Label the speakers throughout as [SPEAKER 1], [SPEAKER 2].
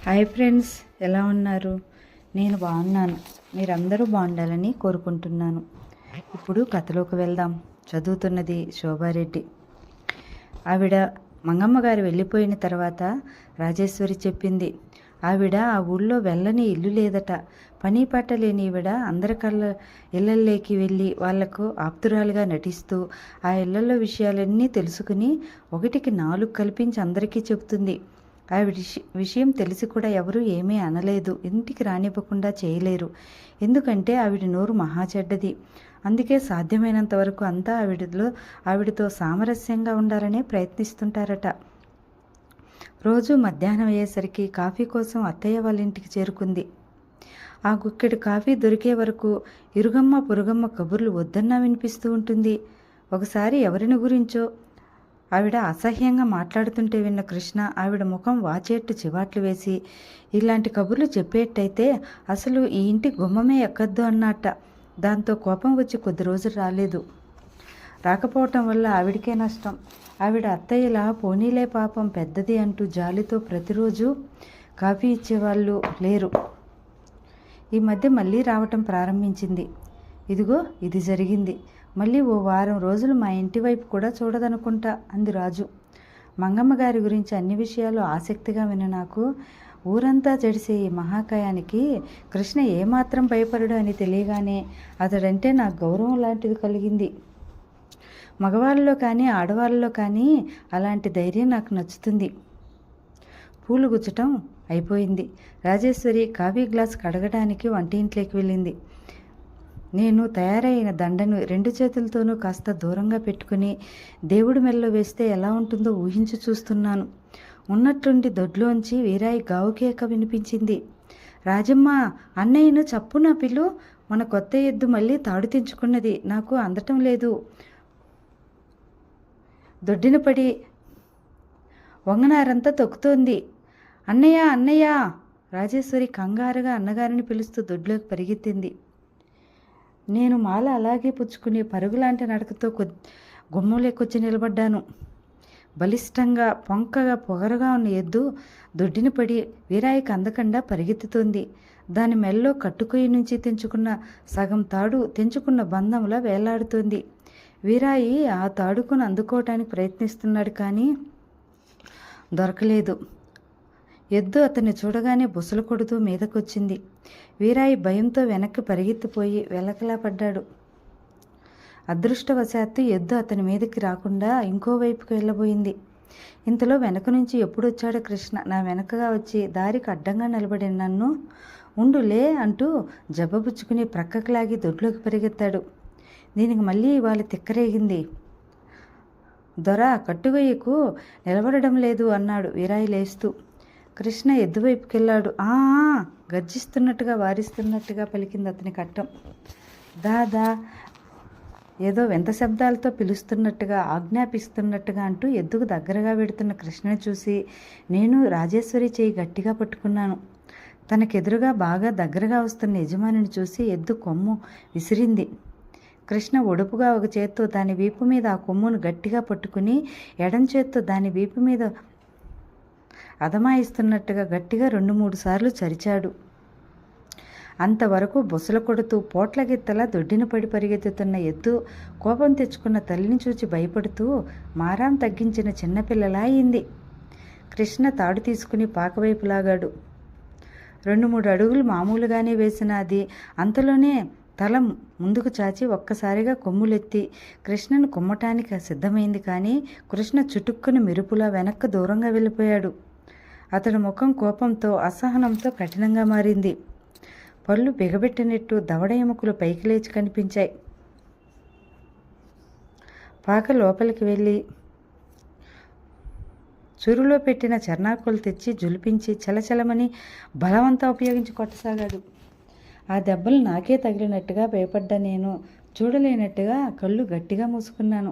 [SPEAKER 1] Hi friends, ఎలా ఉన్నారు? నేను బాగున్నాను. మీరందరూ బాగుండాలని కోరుకుంటున్నాను. ఇప్పుడు కథలోకి వెళ్దాం. చదువుతున్నది శోభారెడ్డి. ఆవిడ మంగమ్మ గారు వెళ్ళిపోయిన తర్వాత రాజేశ్వరి చెప్పింది. ఆవిడ ఆ ఊళ్ళో వెళ్ళని ఇల్లు లేదట. పని పాట లేని ఈవిడ అందరి ఇళ్ళల్లోకి వెళ్ళి వాళ్లకు ఆప్తురాలుగా నటిస్తూ ఆ ఇళ్లలో విషయాలన్నీ తెలుసుకుని ఒకటికి 4 కల్పించి అందరికీ చెబుతుంది. ఆవిడ విషయం తెలిసి కూడా ఎవరూ ఏమీ అనలేదు. ఇంటికి రానివ్వకుండా చేయలేరు. ఎందుకంటే ఆవిడ నోరు మహా చెడ్డది. అందుకే సాధ్యమైనంత వరకు అంతా ఆవిడతో సామరస్యంగా ఉండాలనే ప్రయత్నిస్తుంటారట. రోజు మధ్యాహ్నం అయ్యేసరికి కాఫీ కోసం అత్తయ్య వాళ్ళ ఇంటికి చేరుకుంది. ఆ గుక్కెడు కాఫీ దొరికే వరకు ఇరుగమ్మ పొరుగమ్మ కబుర్లు వద్దన్నా వినిపిస్తూ ఉంటుంది. ఒకసారి ఎవరిని గురించో ఆవిడ అసహ్యంగా మాట్లాడుతుంటే విన్న కృష్ణ ఆవిడ ముఖం వాచేట్టు చివాట్లు వేసి, ఇలాంటి కబుర్లు చెప్పేట్టయితే అసలు ఈ ఇంటి గుమ్మమే ఎక్కద్దు అన్నట్ట. దాంతో కోపం వచ్చి కొద్ది రోజులు రాలేదు. రాకపోవటం వల్ల ఆవిడకే నష్టం. ఆవిడ అత్తయ్యలా పోనీలే పాపం పెద్దది అంటూ జాలితో ప్రతిరోజు కాఫీ ఇచ్చేవాళ్ళు లేరు. ఈ మధ్య మళ్ళీ రావటం ప్రారంభించింది. ఇదిగో ఇది జరిగింది. మళ్ళీ ఓ వారం రోజులు మా ఇంటి వైపు కూడా చూడదనుకుంటా అంది రాజు. మంగమ్మ గారి గురించి అన్ని విషయాలు ఆసక్తిగా విన్న నాకు ఊరంతా జడిసే ఈ మహాకాయానికి కృష్ణ ఏమాత్రం భయపడడు అని తెలియగానే అతడంటే నాకు గౌరవం లాంటిది కలిగింది. మగవాళ్ళలో కానీ ఆడవాళ్ళలో కానీ అలాంటి ధైర్యం నాకు నచ్చుతుంది. పూలు గుచ్చటం అయిపోయింది. రాజేశ్వరి కాఫీ గ్లాస్ కడగడానికి వంటింట్లోకి వెళ్ళింది. నేను తయారైన దండను 2 చేతులతోనూ కాస్త దూరంగా పెట్టుకుని దేవుడి మెల్లో వేస్తే ఎలా ఉంటుందో ఊహించి చూస్తున్నాను. ఉన్నట్టుండి దొడ్లోంచి వీరాయి గావుకేక వినిపించింది. రాజమ్మ, అన్నయ్యను చప్పున పిల్లు. మన కొత్త ఎద్దు మళ్ళీ తాడు తెంచుకున్నది. నాకు అందటం లేదు. దొడ్డిన పడి వంగనారంతా తొక్కుతోంది. అన్నయ్య, అన్నయ్య! రాజేశ్వరి కంగారుగా అన్నగారిని పిలుస్తూ దొడ్లోకి పరిగెత్తింది. నేను మాల అలాగే పుచ్చుకుని పరుగులాంటి నడకతో గుమ్మంలోకొచ్చి నిలబడ్డాను. బలిష్టంగా పొంకగా పొగరుగా ఉన్న ఎద్దు దొడ్డిన పడి వీరాయికి అందకుండా పరిగెత్తుతోంది. దాని మెల్లో కట్టుకొయ్యి నుంచి తెంచుకున్న సగం తాడు తెంచుకున్న బంధంలా వేలాడుతోంది. వీరాయి ఆ తాడుకుని అందుకోవటానికి ప్రయత్నిస్తున్నాడు, కానీ దొరకలేదు. ఎద్దు అతన్ని చూడగానే బుసలు కొడుతూ మీదకొచ్చింది. వీరాయి భయంతో వెనక్కి పరిగెత్తిపోయి వెలకలా పడ్డాడు. అదృష్టవశాత్తు ఎద్దు అతని మీదకి రాకుండా ఇంకోవైపుకి వెళ్ళబోయింది. ఇంతలో వెనక నుంచి ఎప్పుడొచ్చాడో కృష్ణ నా వెనకగా వచ్చి దారికి అడ్డంగా నిలబడి నన్ను ఉండులే అంటూ జబ్బబుచ్చుకుని ప్రక్కకు లాగి దొడ్లోకి పరిగెత్తాడు. దీనికి మళ్ళీ ఇవాళ తిక్కరేగింది. దొర, కట్టుగొయ్యకు నిలబడడం లేదు అన్నాడు వీరాయి లేస్తూ. కృష్ణ ఎద్దువైపుకెళ్ళాడు. గర్జిస్తున్నట్టుగా వారిస్తున్నట్టుగా పలికింది అతని కట్టం. దాదా ఏదో వింత శబ్దాలతో పిలుస్తున్నట్టుగా ఆజ్ఞాపిస్తున్నట్టుగా అంటూ ఎద్దుకు దగ్గరగా వెడుతున్న కృష్ణని చూసి నేను రాజేశ్వరి చేయి గట్టిగా పట్టుకున్నాను. తనకెదురుగా బాగా దగ్గరగా వస్తున్న యజమానిని చూసి ఎద్దు కొమ్ము విసిరింది. కృష్ణ ఒడుపుగా ఒక చేత్తో దాని వీపు మీద ఆ కొమ్మును గట్టిగా పట్టుకుని ఎడం చేత్తో దాని వీపు మీద అదమాయిస్తున్నట్టుగా గట్టిగా 2-3 సార్లు చరిచాడు. అంతవరకు బుసలు కొడుతూ పోట్లగిత్తలా దొడ్డిన పడి పరిగెత్తుతున్న ఎద్దు కోపం తెచ్చుకున్న తల్లిని చూచి భయపడుతూ మారాం తగ్గించిన చిన్నపిల్లలా అయింది. కృష్ణ తాడు తీసుకుని పాకవైపు లాగాడు. 2-3 అడుగులు మామూలుగానే వేసిన అది అంతలోనే తల ముందుకు చాచి ఒక్కసారిగా కొమ్ములెత్తి కృష్ణను కుమ్మటానికి సిద్ధమైంది. కానీ కృష్ణ చుట్టుక్కుని మెరుపులా వెనక్కు దూరంగా వెళ్ళిపోయాడు. అతడి ముఖం కోపంతో అసహనంతో కఠినంగా మారింది. పళ్ళు బిగబెట్టినట్టు దవడ ఎముకలు పైకి లేచి కనిపించాయి. పాక లోపలికి వెళ్ళి చురులో పెట్టిన చర్నాకులు తెచ్చి జులిపించి చలచలమని బలవంతా ఉపయోగించి కొట్టసాగాడు. ఆ దెబ్బలు నాకే తగిలినట్టుగా భయపడ్డా. నేను చూడలేనట్టుగా కళ్ళు గట్టిగా మూసుకున్నాను.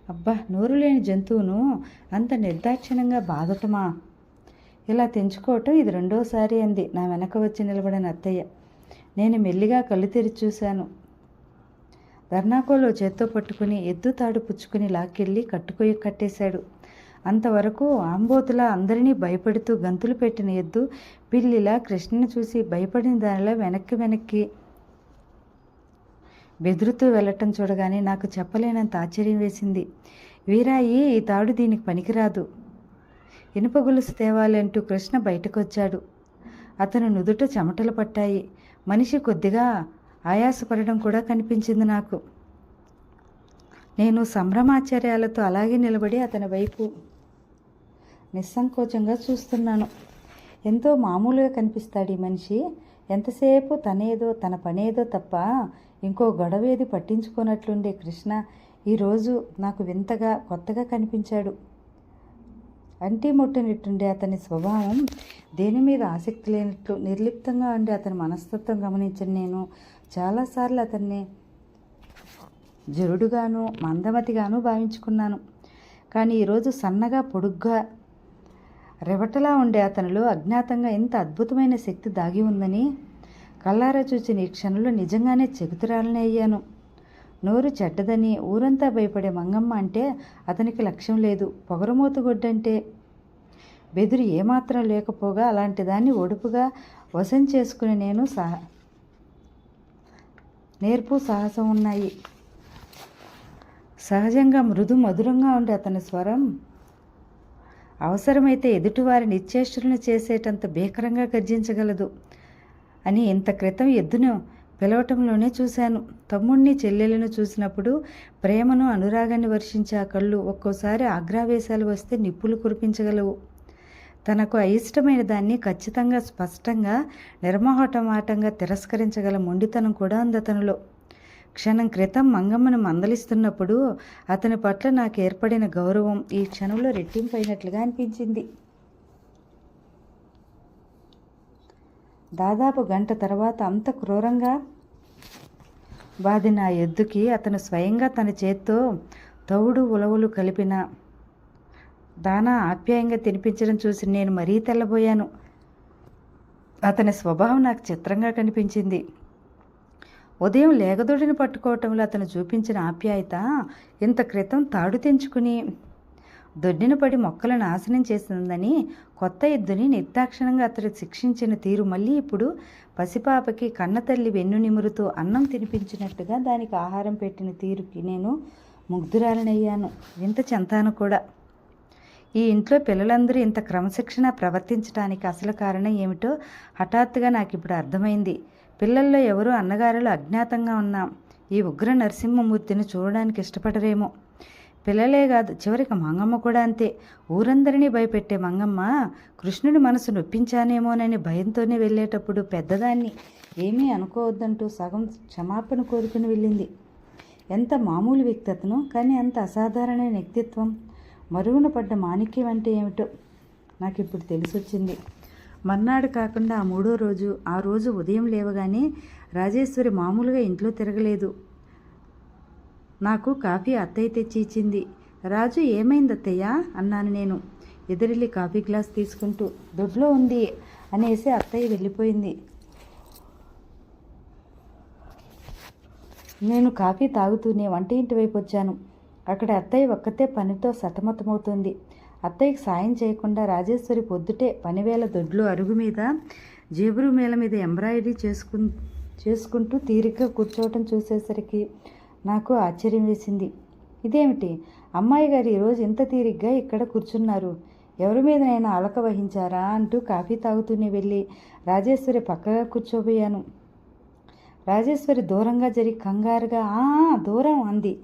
[SPEAKER 1] అబ్బా, నోరు లేని జంతువును అంత నిర్దాక్షిణ్యంగా బాధటమా? ఇలా తెంచుకోవటం ఇది 2వసారి అంది నా వెనక వచ్చి నిలబడిన అత్తయ్య. నేను మెల్లిగా కళ్ళు తెరిచి చూశాను. ధర్నాకోలో చేత్తో పట్టుకుని ఎద్దు తాడు పుచ్చుకుని లాక్కెళ్ళి కట్టుకొయ్యి కట్టేశాడు. అంతవరకు ఆంబోతులా అందరినీ భయపెడుతూ గంతులు పెట్టిన ఎద్దు పిల్లిలా కృష్ణని చూసి భయపడిన దానిలా వెనక్కి బెదురుతూ వెళ్ళటం చూడగానే నాకు చెప్పలేనంత ఆశ్చర్యం వేసింది. వీరాయి, ఈ తాడు దీనికి పనికిరాదు. ఇనుప గొలుసు తేవాలి అంటూ కృష్ణ బయటకొచ్చాడు. అతను నుదుట చెమటలు పట్టాయి. మనిషి కొద్దిగా ఆయాసపడడం కూడా కనిపించింది నాకు. నేను సంభ్రమాశ్చర్యాలతో అలాగే నిలబడి అతని వైపు నిస్సంకోచంగా చూస్తున్నాను. ఎంతో మామూలుగా కనిపిస్తాడు ఈ మనిషి. ఎంతసేపు తన పనేదో తప్ప ఇంకో గొడవేది పట్టించుకోనట్లుండే కృష్ణ ఈరోజు నాకు వింతగా కొత్తగా కనిపించాడు. అంటీ ముట్టనిట్టుండే అతని స్వభావం, దేని మీద ఆసక్తి లేనట్లు నిర్లిప్తంగా ఉండే అతని మనస్తత్వం గమనించిన నేను చాలాసార్లు అతన్ని జరుడుగాను మందమతిగాను భావించుకున్నాను. కానీ ఈరోజు సన్నగా పొడుగ్గా రెవటలా ఉండే అతనిలో అజ్ఞాతంగా ఎంత అద్భుతమైన శక్తి దాగి ఉందని కళ్ళారా చూసిన ఈ క్షణంలో నిజంగానే చెగుతురాలనే అయ్యాను. నోరు చెడ్డదని ఊరంతా భయపడే మంగమ్మ అంటే అతనికి లక్ష్యం లేదు. పొగరమోతుగొడ్డంటే బెదురు ఏమాత్రం లేకపోగా అలాంటి దాన్ని ఒడుపుగా వశం చేసుకుని నేను నేర్పు సాహసం ఉన్నాయి. సహజంగా మృదు మధురంగా ఉండే అతని స్వరం అవసరమైతే ఎదుటివారి నిశ్చేష్టులను చేసేటంత భీకరంగా గర్జించగలదు అని ఇంత క్రితం ఎద్దును పిలవటంలోనే చూశాను. తమ్ముణ్ణి చెల్లెలను చూసినప్పుడు ప్రేమను అనురాగాన్ని వర్షించే ఆ కళ్ళు ఒక్కోసారి ఆగ్రావేశాలు వస్తే నిప్పులు కురిపించగలవు. తనకు అయిష్టమైన దాన్ని ఖచ్చితంగా స్పష్టంగా నిర్మోహటమాటంగా తిరస్కరించగల మొండితనం కూడా ఉంది అతనిలో. క్షణం క్రితం మంగమ్మను మందలిస్తున్నప్పుడు అతని పట్ల నాకు ఏర్పడిన గౌరవం ఈ క్షణంలో రెట్టింపైనట్లుగా అనిపించింది. దాదాపు గంట తర్వాత అంత క్రూరంగా బాదిన ఎద్దుకి అతను స్వయంగా తన చేత్తో తౌడు ఉలవలు కలిపిన దానా ఆప్యాయంగా తినిపించడం చూసి నేను మరీ తెల్లబోయాను. అతని స్వభావం నాకు చిత్రంగా కనిపించింది. ఉదయం లేగదొడిని పట్టుకోవటంలో అతను చూపించిన ఆప్యాయత ఇంత క్రితం తాడు తెంచుకుని దొడ్డిన పడి మొక్కలను నాశనం చేసిందని కొత్త ఎద్దుని నిర్దాక్షిణంగా అతడు శిక్షించిన తీరు మళ్ళీ ఇప్పుడు పసిపాపకి కన్నతల్లి వెన్ను నిమురుతూ అన్నం తినిపించినట్టుగా దానికి ఆహారం పెట్టిన తీరుకి నేను ముగ్ధురాలనయ్యాను. ఇంత చెంతాను కూడా. ఈ ఇంట్లో పిల్లలందరూ ఇంత క్రమశిక్షణ ప్రవర్తించడానికి అసలు కారణం ఏమిటో హఠాత్తుగా నాకు ఇప్పుడు అర్థమైంది. పిల్లల్లో ఎవరో అన్నగారులు అజ్ఞాతంగా ఉన్న ఈ ఉగ్ర నరసింహమూర్తిని చూడడానికి ఇష్టపడరేమో. పిల్లలే కాదు, చివరికి మంగమ్మ కూడా అంతే. ఊరందరినీ భయపెట్టే మంగమ్మ కృష్ణుడి మనసు నొప్పించానేమోనని భయంతోనే వెళ్ళేటప్పుడు పెద్దదాన్ని ఏమీ అనుకోవద్దంటూ సగం క్షమాపణ కోరుకుని వెళ్ళింది. ఎంత మామూలు వ్యక్తి అతను, కానీ అంత అసాధారణమైన వ్యక్తిత్వం. మరుగున పడ్డ మాణిక్యం అంటే ఏమిటో నాకు ఇప్పుడు తెలిసొచ్చింది. మర్నాడు కాకుండా ఆ రోజు ఉదయం లేవగానే రాజేశ్వరి మామూలుగా ఇంట్లో తిరగలేదు. నాకు కాఫీ అత్తయ్య తెచ్చి ఇచ్చింది. రాజు, ఏమైంది అత్తయ్య అన్నాను నేను ఎదురెళ్ళి కాఫీ గ్లాస్ తీసుకుంటూ. దొడ్లో ఉంది అనేసి అత్తయ్య వెళ్ళిపోయింది. నేను కాఫీ తాగుతూనే వంట ఇంటి వైపు వచ్చాను. అక్కడ అత్తయ్య ఒక్కతే పనితో సతమతమవుతుంది. అత్తయ్యకి సాయం చేయకుండా రాజేశ్వరి పొద్దుటే పనివేళ దొడ్లో అరుగు మీద జేబురు మేల మీద ఎంబ్రాయిడరీ చేసుకుంటూ తీరిగ్గా కూర్చోవటం చూసేసరికి నాకు ఆశ్చర్యం వేసింది. ఇదేమిటి, అమ్మాయి గారు ఈరోజు ఇంత తీరిగ్గా ఇక్కడ కూర్చున్నారు? ఎవరి మీదనైనా అలక వహించారా అంటూ కాఫీ తాగుతూనే వెళ్ళి రాజేశ్వరి పక్కగా కూర్చోబోయాను. రాజేశ్వరి దూరంగా జరిగి కంగారుగా దూరం అంది.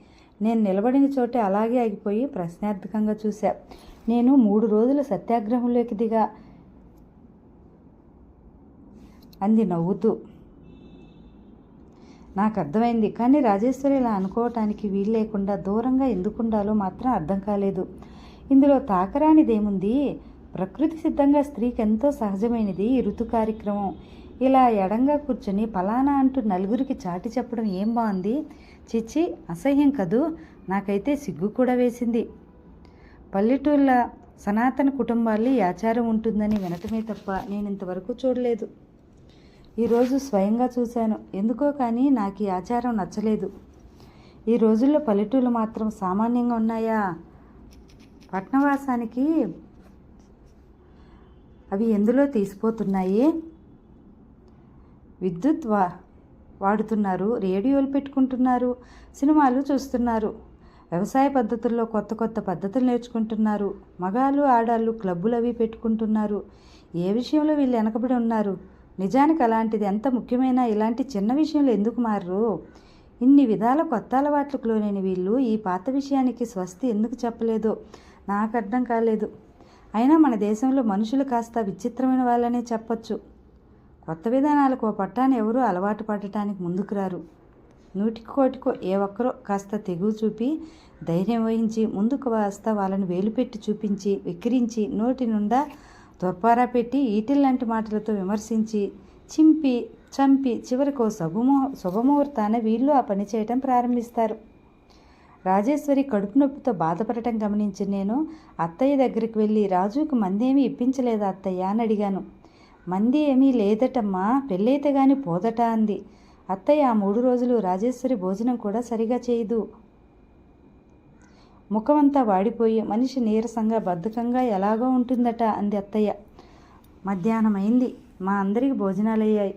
[SPEAKER 1] నేను నిలబడిన చోటే అలాగే ఆగిపోయి ప్రశ్నార్థకంగా చూశా. నేను 3 రోజుల సత్యాగ్రహంలోకి దిగా అంది నవ్వుతూ. నాకు అర్థమైంది, కానీ రాజేశ్వరి ఇలా అనుకోవటానికి వీలు లేకుండా దూరంగా ఎందుకుండాలో మాత్రం అర్థం కాలేదు. ఇందులో తాకరానిదేముంది? ప్రకృతి సిద్ధంగా స్త్రీకి ఎంతో సహజమైనది ఈ ఋతు కార్యక్రమం. ఇలా ఎడంగా కూర్చొని పలానా అంటూ నలుగురికి చాటి చెప్పడం ఏం బాగుంది? చిచ్చి, అసహ్యం కదూ. నాకైతే సిగ్గు కూడా వేసింది. పల్లెటూళ్ళ సనాతన కుటుంబాల్లో ఈ ఆచారం ఉంటుందని వినటమే తప్ప నేను ఇంతవరకు చూడలేదు. ఈరోజు స్వయంగా చూశాను. ఎందుకో కానీ నాకు ఈ ఆచారం నచ్చలేదు. ఈ రోజుల్లో పల్లెటూళ్ళు మాత్రం సామాన్యంగా ఉన్నాయా పట్నవాసానికి అవి ఎందులో తీసిపోతున్నాయి? విద్యుత్ వాడుతున్నారు, రేడియోలు పెట్టుకుంటున్నారు, సినిమాలు చూస్తున్నారు, వ్యవసాయ పద్ధతుల్లో కొత్త కొత్త పద్ధతులు నేర్చుకుంటున్నారు, మగాళ్ళు ఆడాళ్ళు క్లబ్బులు అవి పెట్టుకుంటున్నారు. ఏ విషయంలో వీళ్ళు వెనకబడి ఉన్నారు? నిజానికి అలాంటిది ఎంత ముఖ్యమైన ఇలాంటి చిన్న విషయంలో ఎందుకు మారరు? ఇన్ని విధాల కొత్త అలవాట్లకు లోనైన వీళ్ళు ఈ పాత విషయానికి స్వస్తి ఎందుకు చెప్పలేదో నాకు అర్థం కాలేదు. అయినా మన దేశంలో మనుషులు కాస్త విచిత్రమైన వాళ్ళనే చెప్పచ్చు. కొత్త విధానాలకు ఓ పట్టాన్ని ఎవరూ అలవాటు పడటానికి ముందుకు రారు. నూటికి కోటికో ఏ ఒక్కరో కాస్త తెగువ చూపి ధైర్యం వహించి ముందుకు వస్తా వాళ్ళని వేలు పెట్టి చూపించి వెక్కిరించి నోటి నుండా త్వరపారా పెట్టి ఈటిల్లాంటి మాటలతో విమర్శించి చింపి చంపి చివరికి శుభముహూర్తాన వీళ్ళు ఆ పని చేయటం ప్రారంభిస్తారు. రాజేశ్వరి కడుపు నొప్పితో బాధపడటం గమనించి నేను అత్తయ్య దగ్గరికి వెళ్ళి, రాజుకు మంది ఏమీ ఇప్పించలేదా అత్తయ్య అని అడిగాను. మంది ఏమీ లేదటమ్మా, పెళ్ళైతే గాని పోదట అంది. అత్తయ్య ఆ 3 రోజులు రాజేశ్వరి భోజనం కూడా సరిగా చేయదు. ముఖమంతా వాడిపోయి మనిషి నీరసంగా బద్ధకంగా ఎలాగో ఉంటుందట అంది అత్తయ్య. మధ్యాహ్నం అయింది. మా అందరికి భోజనాలయ్యాయి.